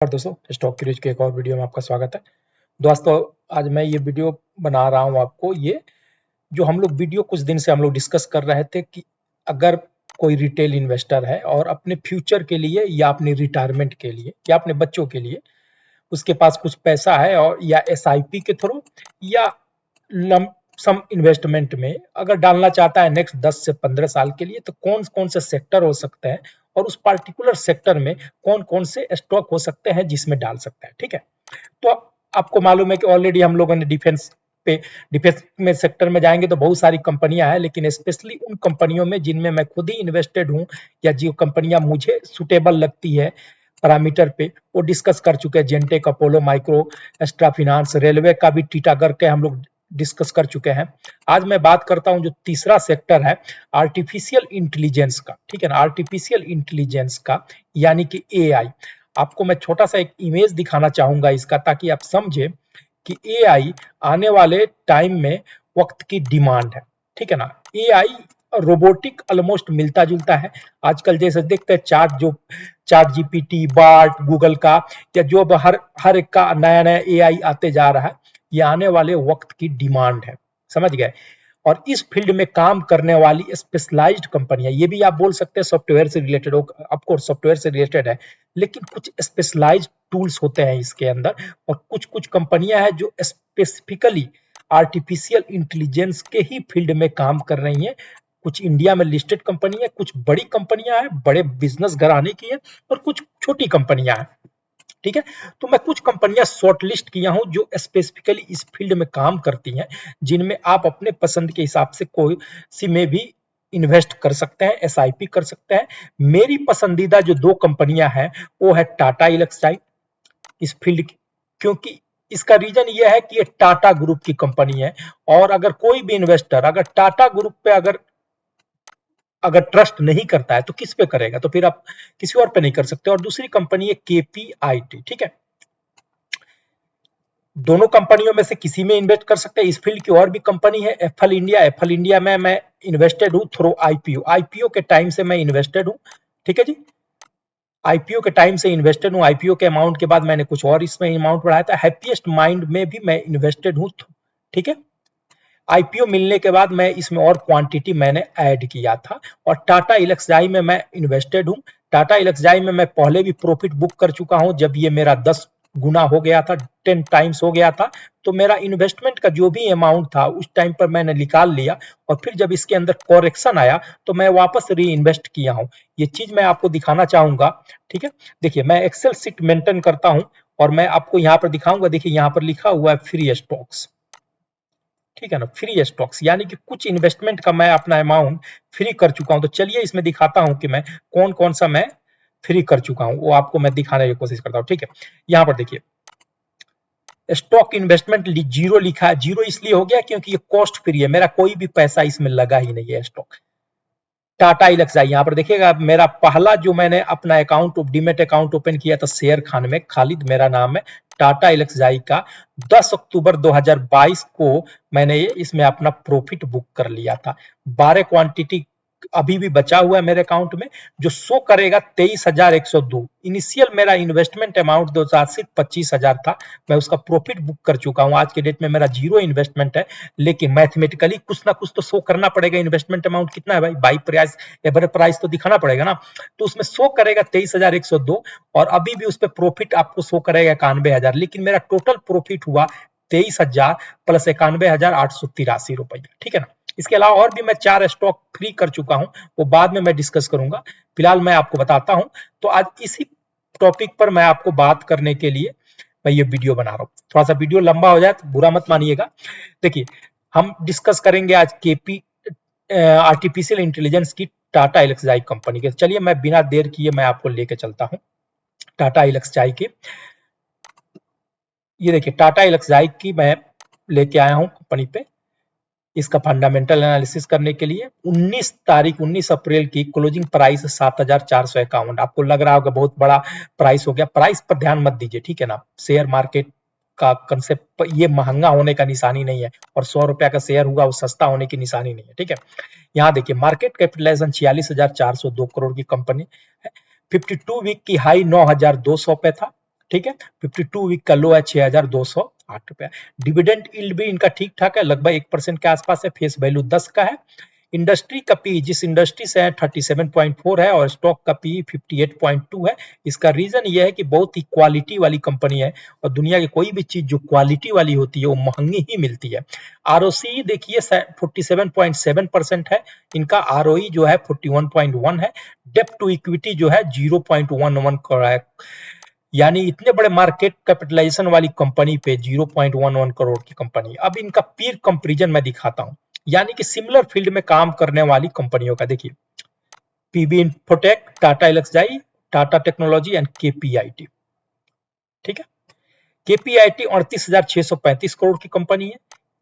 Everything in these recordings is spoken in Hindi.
और दोस्तों, स्टॉक क्रूज के एक और वीडियो में आपका स्वागत है। दोस्तों, आज मैं ये वीडियो बना रहा हूँ आपको। ये जो हम लोग वीडियो कुछ दिन से हम लोग डिस्कस कर रहे थे कि अगर कोई रिटेल इन्वेस्टर है और अपने फ्यूचर के लिए या अपने रिटायरमेंट के लिए या अपने बच्चों के लिए उसके पास कुछ पैसा है और या एसआईपी के थ्रू या लंप सम इन्वेस्टमेंट में अगर डालना चाहता है नेक्स्ट 10 से 15 साल के लिए, तो कौन कौन से सेक्टर हो सकते हैं और उस पर्टिकुलर सेक्टर में कौन कौन से स्टॉक हो सकते हैं जिसमें डाल सकता है। ठीक है, तो आपको मालूम है कि ऑलरेडी हम लोगों ने डिफेंस में सेक्टर में जाएंगे तो बहुत सारी कंपनियां हैं, लेकिन स्पेशली उन कंपनियों में जिनमें मैं खुद ही इन्वेस्टेड हूं या जो कंपनियां मुझे सुटेबल लगती है पैरामीटर पे, वो डिस्कस कर चुके हैं। Zentech, Apollo, micro, extra finance, railway का भी टीटागढ़ के हम लोग डिस्कस कर चुके हैं। आज मैं बात करता हूं जो तीसरा सेक्टर है आर्टिफिशियल इंटेलिजेंस का। ठीक है ना, आर्टिफिशियल इंटेलिजेंस का यानी कि एआई। आपको मैं छोटा सा एक इमेज दिखाना चाहूंगा इसका, ताकि आप समझे कि एआई आने वाले टाइम में वक्त की डिमांड है। ठीक है ना, एआई रोबोटिक ऑलमोस्ट मिलता जुलता है। आजकल जैसे देखते हैं चार्ट जीपीटी, बार्ट, गूगल का या जो हर एक का नया नया एआई आते जा रहा है, ये आने वाले वक्त की डिमांड है। समझ गए? और इस फील्ड में काम करने वाली स्पेशलाइज्ड कंपनियां, ये भी आप बोल सकते हैं सॉफ्टवेयर से रिलेटेड हो, ऑफकोर्स सॉफ्टवेयर से रिलेटेड है, लेकिन कुछ स्पेशलाइज्ड टूल्स होते हैं इसके अंदर। और कुछ कुछ कंपनियां हैं जो स्पेसिफिकली आर्टिफिशियल इंटेलिजेंस के ही फील्ड में काम कर रही हैं। कुछ इंडिया में लिस्टेड कंपनी है, कुछ बड़ी कंपनियां हैं, बड़े बिजनेस घराने की है, और कुछ छोटी कंपनियां हैं। ठीक है, तो मैं कुछ कंपनियां शॉर्ट लिस्ट किया हूं जो स्पेसिफिकली इस फील्ड में काम करती हैं, जिनमें आप अपने पसंद के हिसाब से कोई सी में भी इन्वेस्ट कर सकते हैं, एसआईपी कर सकते हैं। मेरी पसंदीदा जो दो कंपनियां हैं वो है टाटा एल्क्साई इस फील्ड की, क्योंकि इसका रीजन ये है कि ये टाटा ग्रुप की कंपनी है। और अगर कोई भी इन्वेस्टर अगर टाटा ग्रुप पे अगर ट्रस्ट नहीं करता है तो किस पे करेगा? तो फिर आप किसी और पे नहीं कर सकते। और दूसरी कंपनी है केपीआईटी। ठीक है, दोनों कंपनियों में से किसी में इन्वेस्ट कर सकते हैं। इस फील्ड की और भी कंपनी है एफएल इंडिया। एफएल इंडिया में मैं इन्वेस्टेड हूं थ्रू आईपीओ। आईपीओ के टाइम से मैं इन्वेस्टेड हूं। ठीक है जी, आईपीओ के टाइम से इन्वेस्टेड हूं। आईपीओ के अमाउंट के बाद मैंने कुछ और इसमें अमाउंट बढ़ाया था। हैप्पीएस्ट माइंड में भी मैं इन्वेस्टेड हूं। ठीक है, आईपीओ मिलने के बाद मैं इसमें और क्वांटिटी मैंने ऐड किया था। और टाटा एल्क्साई में मैं इन्वेस्टेड हूं। टाटा एल्क्साई में मैं पहले भी प्रॉफिट बुक कर चुका हूं, जब ये मेरा 10 गुना हो गया था, 10 टाइम्स हो गया था। तो मेरा इन्वेस्टमेंट का जो भी अमाउंट था उस टाइम पर मैंने निकाल लिया, और फिर जब इसके अंदर करेक्शन आया तो मैं वापस री इन्वेस्ट किया हूं। ये चीज मैं आपको दिखाना चाहूंगा। ठीक है, देखिए मैं एक्सेल सीट मेंटेन करता हूं और मैं आपको यहां पर दिखाऊंगा। देखिए यहां पर लिखा हुआ है फ्री स्टॉक्स। ठीक है ना, फ्री स्टॉक्स यानी कि कुछ इन्वेस्टमेंट का मैं अपना अमाउंट फ्री कर चुका हूं। तो चलिए इसमें दिखाता हूं कि मैं कौन कौन सा मैं फ्री कर चुका हूं, वो आपको मैं दिखाने की कोशिश करता हूं। ठीक है, यहां पर देखिए स्टॉक इन्वेस्टमेंट जीरो लिखा है। जीरो इसलिए हो गया क्योंकि ये कॉस्ट फ्री है, मेरा कोई भी पैसा इसमें लगा ही नहीं है। स्टॉक टाटा एल्क्साई, यहाँ पर देखिएगा मेरा पहला जो मैंने अपना अकाउंट डीमेट अकाउंट ओपन किया था शेयर खान में, खालिद मेरा नाम है, टाटा एल्क्साई का 10 अक्टूबर 2022 को मैंने इसमें अपना प्रॉफिट बुक कर लिया था। 12 क्वांटिटी अभी भी बचा हुआ है मेरे अकाउंट में, जो शो करेगा 23,102। इनिशियल मेरा इन्वेस्टमेंट अमाउंट 25,000 था, मैं उसका प्रॉफिट बुक कर चुका हूं। आज के डेट में मेरा जीरो इन्वेस्टमेंट है, लेकिन मैथमेटिकली कुछ ना कुछ तो शो करना पड़ेगा। इन्वेस्टमेंट अमाउंट कितना है भाई, बाई प्राइस एवरेज प्राइस तो दिखाना पड़ेगा ना। तो उसमें शो करेगा 23,102, और अभी भी उस पर प्रॉफिट आपको शो करेगा 91,000, लेकिन मेरा टोटल प्रॉफिट हुआ 23,000 प्लस 91,883 रुपया। ठीक है ना, इसके अलावा और भी मैं 4 स्टॉक फ्री कर चुका हूं, वो बाद में मैं डिस्कस करूंगा। फिलहाल मैं आपको बताता हूं। तो आज इसी टॉपिक पर मैं आपको बात करने के लिए मैं ये वीडियो बना रहा हूं। थोड़ा सा वीडियो लंबा हो जाए तो बुरा मत मानिएगा। देखिए हम डिस्कस करेंगे आज केपी आर्टिफिशियल इंटेलिजेंस की टाटा एल्क्साई कंपनी के। चलिए मैं बिना देर किए मैं आपको लेके चलता हूं टाटा एल्क्साई के। ये देखिए टाटा एल्क्साई की मैं लेके आया हूं कंपनी पे इसका फंडामेंटल एनालिसिस करने के लिए। 19 अप्रैल की क्लोजिंग प्राइस 7,451। आपको लग रहा होगा बहुत बड़ा प्राइस हो गया, प्राइस पर ध्यान मत दीजिए। ठीक है ना, शेयर मार्केट का कंसेप्ट ये महंगा होने का निशानी नहीं है, और 100 रुपया का शेयर हुआ वो सस्ता होने की निशानी नहीं है। ठीक है, यहाँ देखिए मार्केट कैपिटलाइजेशन 46,402 करोड़ की कंपनी है। 52 वीक की हाई 9,200 पे था, ठीक है। 52 वीक का लो है 6,208 रुपया। डिविडेंड यील्ड भी इनका ठीक ठाक है, लगभग 1% के आसपास है। फेस वैल्यू 10 का है। इंडस्ट्री का पी जिस इंडस्ट्री से है 37.4 है और स्टॉक का पी 58.2 है। इसका रीजन ये है कि बहुत ही क्वालिटी वाली कंपनी है और दुनिया की कोई भी चीज जो क्वालिटी वाली होती है वो महंगी ही मिलती है। आरओसी देखिए 47.7% है, इनका आरओई जो है 41.1 है। डेप्ट टू इक्विटी जो है 0.11 करोड़ है, यानी इतने बड़े मार्केट कैपिटलाइजेशन वाली कंपनी पे 0.11 करोड़ की कंपनी। अब इनका पीर कंपैरिजन मैं दिखाता हूं, यानी कि सिमिलर फील्ड में काम करने वाली कंपनियों का। देखिए PB infotech, Tata Elxsi, Tata technology and KPIT. ठीक है, केपीआईटी 38,635 करोड़ की कंपनी है।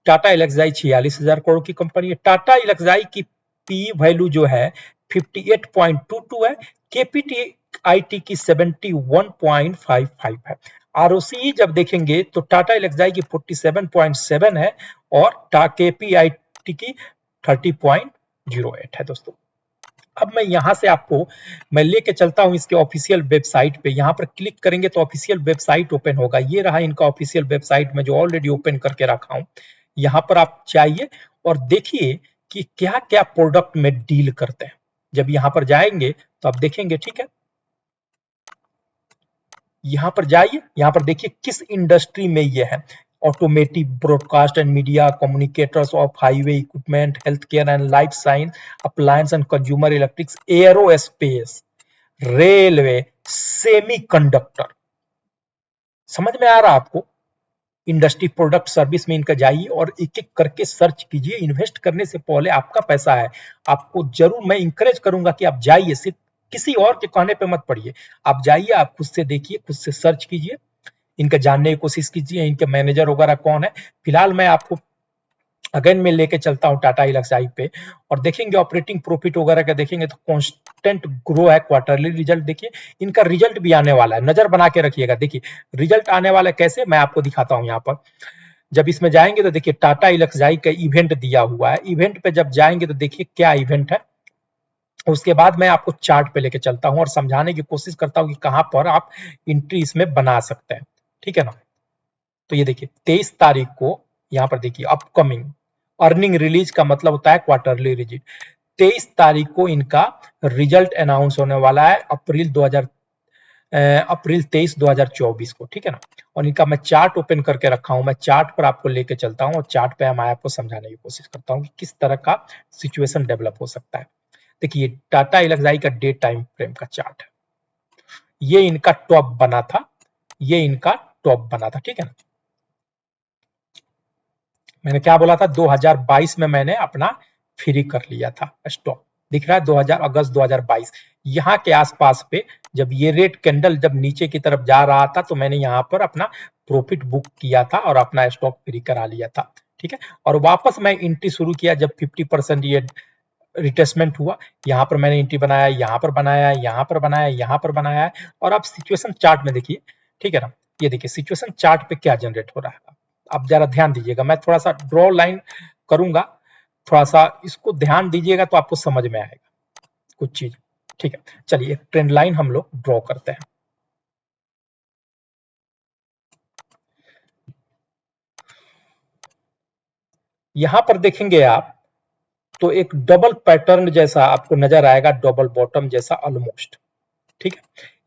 टाटा एल्क्साई 46,000 करोड़ की कंपनी है। टाटा एल्क्साई की पी वैल्यू जो है 58.22 है। केपीटी आईटी की 71.55 है। आरओसी जब देखेंगे तो टाटा एल्क्साई की 47.7 है और केपीआईटी की 30.08 है दोस्तों। अब मैं यहां से आपको मैं लेके चलता हूं इसके ऑफिशियल वेबसाइट पे। यहां पर क्लिक करेंगे तो ऑफिशियल वेबसाइट ओपन होगा। ये रहा इनका ऑफिशियल वेबसाइट में जो ऑलरेडी ओपन करके रखा हूं। यहां पर आप जाइए और देखिए कि क्या क्या प्रोडक्ट में डील करते हैं। जब यहां पर जाएंगे तो आप देखेंगे, ठीक है, यहां पर जाइए, यहां पर देखिए किस इंडस्ट्री में ये है। Automotive, broadcast and media, communicators of highway equipment, health care and life science, appliance and consumer electrics, aerospace, railway, semiconductor. समझ में आ रहा आपको? इंडस्ट्री, प्रोडक्ट, सर्विस में इनका जाइए और एक एक करके सर्च कीजिए। इन्वेस्ट करने से पहले आपका पैसा है, आपको जरूर मैं इंकरेज करूंगा कि आप जाइए, सिर्फ किसी और के कहने पे मत पड़िए। आप जाइए, आप खुद से देखिए, खुद से सर्च कीजिए, इनका जानने की कोशिश कीजिए, इनके मैनेजर वगैरह कौन है। फिलहाल मैं आपको अगेन में लेके चलता हूं टाटा एल्क्साई पे और देखेंगे ऑपरेटिंग प्रॉफिट वगैरह का देखेंगे तो कांस्टेंट ग्रो है। क्वार्टरली रिजल्ट देखिए, इनका रिजल्ट भी आने वाला है, नजर बना के रखिएगा। देखिए रिजल्ट आने वाला है कैसे, मैं आपको दिखाता हूं। यहाँ पर जब इसमें जाएंगे तो देखिए टाटा एल्क्साई का इवेंट दिया हुआ है। इवेंट पे जब जाएंगे तो देखिए क्या इवेंट है। उसके बाद मैं आपको चार्ट पे लेके चलता हूं और समझाने की कोशिश करता हूं कि कहां पर आप एंट्री इसमें बना सकते हैं। ठीक है ना? तो ये देखिए 23 तारीख को यहाँ पर देखिए अपकमिंग अर्निंग रिलीज का मतलब होता है क्वार्टरली रिजल्ट। 23 तारीख को इनका रिजल्ट अनाउंस होने वाला है, अप्रैल 23 2024 को। ठीक है ना? और इनका मैं चार्ट ओपन करके रखा हूं, मैं चार्ट पर आपको लेके चलता हूं और चार्ट पे मैं आपको समझाने की कोशिश करता हूं कि किस तरह का सिचुएशन डेवलप हो सकता है। देखिए टाटा एल्क्साई का डे टाइम फ्रेम का चार्ट है, ये इनका टॉप बना था, ये इनका टॉप बना था। ठीक है ना? मैंने क्या बोला था, 2022 में मैंने अपना फ्री कर लिया था स्टॉक। दिख रहा है 2000 अगस्त 2022। यहाँ के आसपास पे जब ये रेड कैंडल जब नीचे की तरफ जा रहा था तो मैंने यहाँ पर अपना प्रॉफिट बुक किया था और अपना स्टॉक फ्री करा लिया था। ठीक है, और वापस मैं एंट्री शुरू किया जब 50% ये रिटेसमेंट हुआ। यहाँ पर मैंने एंट्री बनाया, यहाँ पर बनाया, यहाँ पर बनाया, यहाँ पर बनाया है। और आप सिचुएशन चार्ट में देखिए, ठीक है ना, ये देखिए सिचुएशन चार्ट पे क्या जनरेट हो रहा है। आप जरा ध्यान दीजिएगा, मैं थोड़ा सा ड्रॉ लाइन करूंगा, थोड़ा सा इसको ध्यान दीजिएगा तो आपको समझ में आएगा कुछ चीज। ठीक है, चलिए एक ट्रेंड लाइन हम लोग ड्रॉ करते हैं। यहां पर देखेंगे आप तो एक डबल पैटर्न जैसा आपको नजर आएगा, डबल बॉटम जैसा ऑलमोस्ट। ठीक है,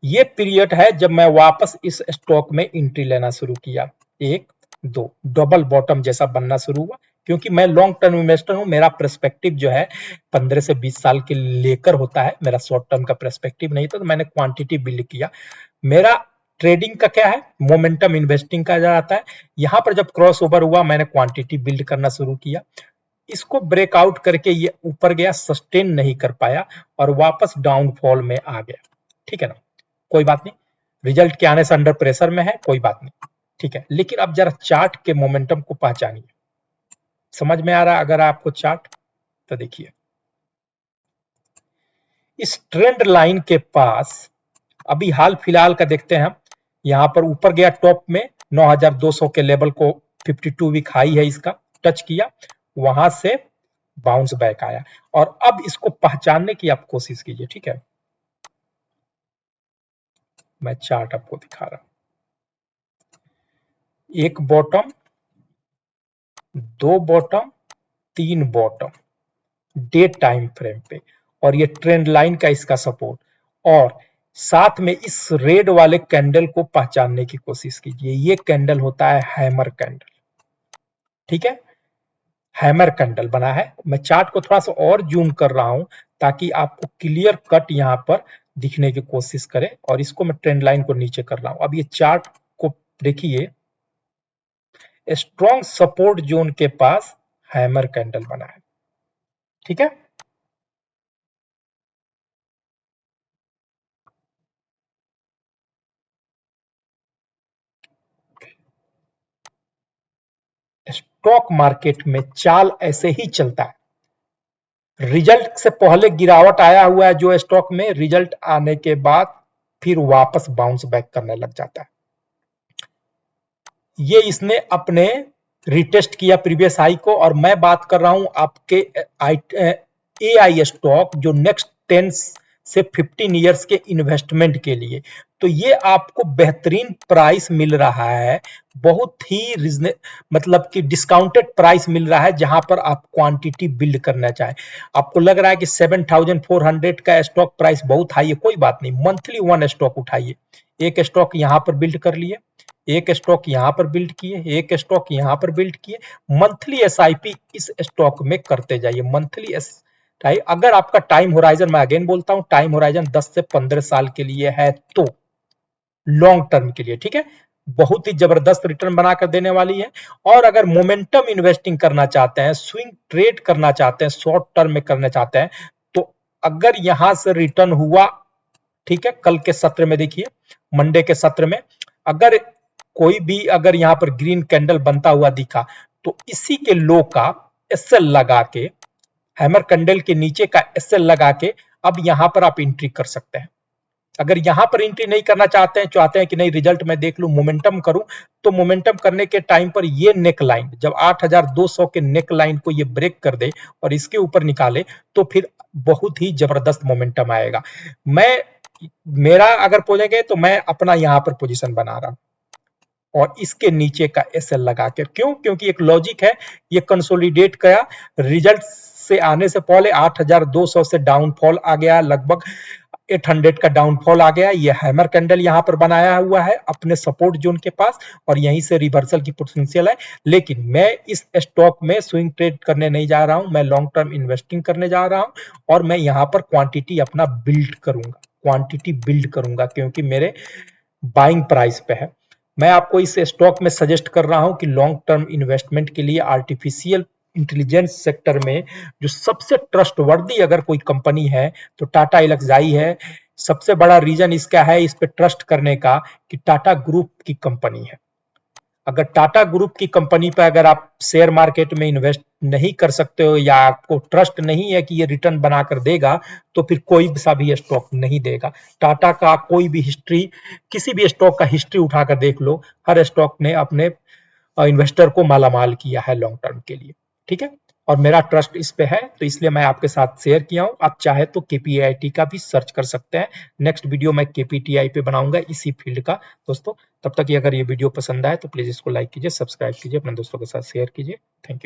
ये पीरियड है जब मैं वापस इस स्टॉक में एंट्री लेना शुरू किया। एक दो डबल बॉटम जैसा बनना शुरू हुआ, क्योंकि मैं लॉन्ग टर्म इन्वेस्टर हूं, मेरा पर्सपेक्टिव जो है 15 से 20 साल के लेकर होता है, मेरा शॉर्ट टर्म का पर्सपेक्टिव नहीं था। तो मैंने क्वांटिटी बिल्ड किया। मेरा ट्रेडिंग का क्या है, मोमेंटम इन्वेस्टिंग का जाता है। यहां पर जब क्रॉस ओवर हुआ मैंने क्वांटिटी बिल्ड करना शुरू किया, इसको ब्रेकआउट करके ये ऊपर गया, सस्टेन नहीं कर पाया और वापस डाउनफॉल में आ गया। ठीक है ना, कोई बात नहीं, रिजल्ट के आने से अंडर प्रेशर में है, कोई बात नहीं। ठीक है, लेकिन अब जरा चार्ट के मोमेंटम को पहचानिए। समझ में आ रहा है अगर आपको चार्ट? तो देखिए इस ट्रेंड लाइन के पास अभी हाल फिलहाल का देखते हैं हम। यहां पर ऊपर गया टॉप में 9200 के लेवल को, 52 वीक हाई है इसका, टच किया, वहां से बाउंस बैक आया। और अब इसको पहचानने की आप कोशिश कीजिए। ठीक है, मैं चार्ट आपको दिखा रहा हूं। एक बॉटम, दो बॉटम, तीन बॉटम डे टाइम फ्रेम पे, और ये ट्रेंड लाइन का इसका सपोर्ट, और साथ में इस रेड वाले कैंडल को पहचानने की कोशिश कीजिए। ये कैंडल होता है हैमर कैंडल, ठीक है, हैमर कैंडल बना है। मैं चार्ट को थोड़ा सा और जूम कर रहा हूं ताकि आपको क्लियर कट यहां पर दिखने की कोशिश करे, और इसको मैं ट्रेंड लाइन को नीचे कर रहा हूं। अब ये चार्ट को देखिए, स्ट्रॉन्ग सपोर्ट जोन के पास हैमर कैंडल बना है, ठीक है। स्टॉक मार्केट में चाल ऐसे ही चलता है। रिजल्ट से पहले गिरावट आया हुआ है जो स्टॉक में, रिजल्ट आने के बाद फिर वापस बाउंस बैक करने लग जाता है। ये इसने अपने रिटेस्ट किया प्रीवियस हाई को, और मैं बात कर रहा हूं आपके एआई स्टॉक जो नेक्स्ट 10 से 15 इयर्स के इन्वेस्टमेंट के लिए। तो ये आपको बेहतरीन प्राइस मिल रहा है, बहुत ही मतलब कि डिस्काउंटेड प्राइस मिल रहा है, जहां पर आप क्वांटिटी बिल्ड करना चाहें। आपको लग रहा है कि 7400 का स्टॉक प्राइस बहुत हाई है, कोई बात नहीं, मंथली वन स्टॉक उठाइए। एक स्टॉक यहां पर बिल्ड कर लिए, एक स्टॉक यहां पर बिल्ड किए, एक स्टॉक यहां पर बिल्ड किए, मंथली एसआईपी इस स्टॉक में करते जाइए। मंथली अगर आपका टाइम होराइजन, मैं अगेन बोलता हूं, टाइम होराइजन 10 से 15 साल के लिए है तो लॉन्ग टर्म के लिए, ठीक है, बहुत ही जबरदस्त रिटर्न बनाकर देने वाली है। और अगर मोमेंटम इन्वेस्टिंग करना चाहते हैं, स्विंग ट्रेड करना चाहते हैं, शॉर्ट टर्म में करना चाहते हैं, तो अगर यहां से रिटर्न हुआ, ठीक है, कल के सत्र में देखिए, मंडे के सत्र में अगर कोई भी अगर यहां पर ग्रीन कैंडल बनता हुआ दिखा, तो इसी के लो का एसएल लगा के, हैमर कैंडल के नीचे का एसएल लगा के अब यहां पर आप एंट्री कर सकते हैं। अगर यहां पर एंट्री नहीं करना चाहते हैं, चाहते हैं कि नहीं रिजल्ट मैं देख लूं, मोमेंटम करूं, तो मोमेंटम करने के टाइम पर ये नेक लाइन, जब 8200 के नेक लाइन को ये ब्रेक कर दे और इसके ऊपर निकाले, तो फिर बहुत ही जबरदस्त मोमेंटम आएगा। मेरा अगर पूछेंगे तो मैं अपना यहां पर पोजीशन बना रहा हूं, और इसके नीचे का एसएल लगा के, क्यों, क्योंकि एक लॉजिक है, ये कंसोलिडेट किया, रिजल्ट से आने से पहले 8200 से डाउनफॉल आ गया, लगभग 800 का डाउनफॉल आ गया। ये हैमर कैंडल यहां पर बनाया हुआ है अपने सपोर्ट जोन के पास, और यहीं से रिवर्सल की पोटेंशियल है। लेकिन मैं इस स्टॉक में स्विंग ट्रेड करने नहीं जा रहा हूं, मैं लॉन्ग टर्म इन्वेस्टिंग करने जा रहा हूं, और मैं यहां पर क्वांटिटी अपना बिल्ड करूंगा, क्वांटिटी बिल्ड करूंगा, क्योंकि मेरे बाइंग प्राइस पे है। मैं आपको इस स्टॉक में सजेस्ट कर रहा हूं कि लॉन्ग टर्म इन्वेस्टमेंट के लिए आर्टिफिशियल इंटेलिजेंस सेक्टर में जो सबसे ट्रस्टवर्दी अगर कोई कंपनी है तो टाटा एल्क्साई है। सबसे बड़ा रीजन इसका है इस पे ट्रस्ट करने का कि टाटा ग्रुप की कंपनी है। अगर टाटा ग्रुप की कंपनी पर अगर आप शेयर मार्केट में इन्वेस्ट नहीं कर सकते हो, या आपको ट्रस्ट नहीं है कि ये रिटर्न बनाकर देगा, तो फिर कोई सा भी स्टॉक नहीं देगा। टाटा का कोई भी हिस्ट्री, किसी भी स्टॉक का हिस्ट्री उठाकर देख लो, हर स्टॉक ने अपने इन्वेस्टर को मालामाल किया है लॉन्ग टर्म के लिए, ठीक है। और मेरा ट्रस्ट इस पे है, तो इसलिए मैं आपके साथ शेयर किया हूं। आप चाहे तो केपीआईटी का भी सर्च कर सकते हैं। नेक्स्ट वीडियो मैं केपीटीआई पे बनाऊंगा इसी फील्ड का दोस्तों। तब तक ये अगर ये वीडियो पसंद आए तो प्लीज इसको लाइक कीजिए, सब्सक्राइब कीजिए, अपने दोस्तों के साथ शेयर कीजिए। Thank you.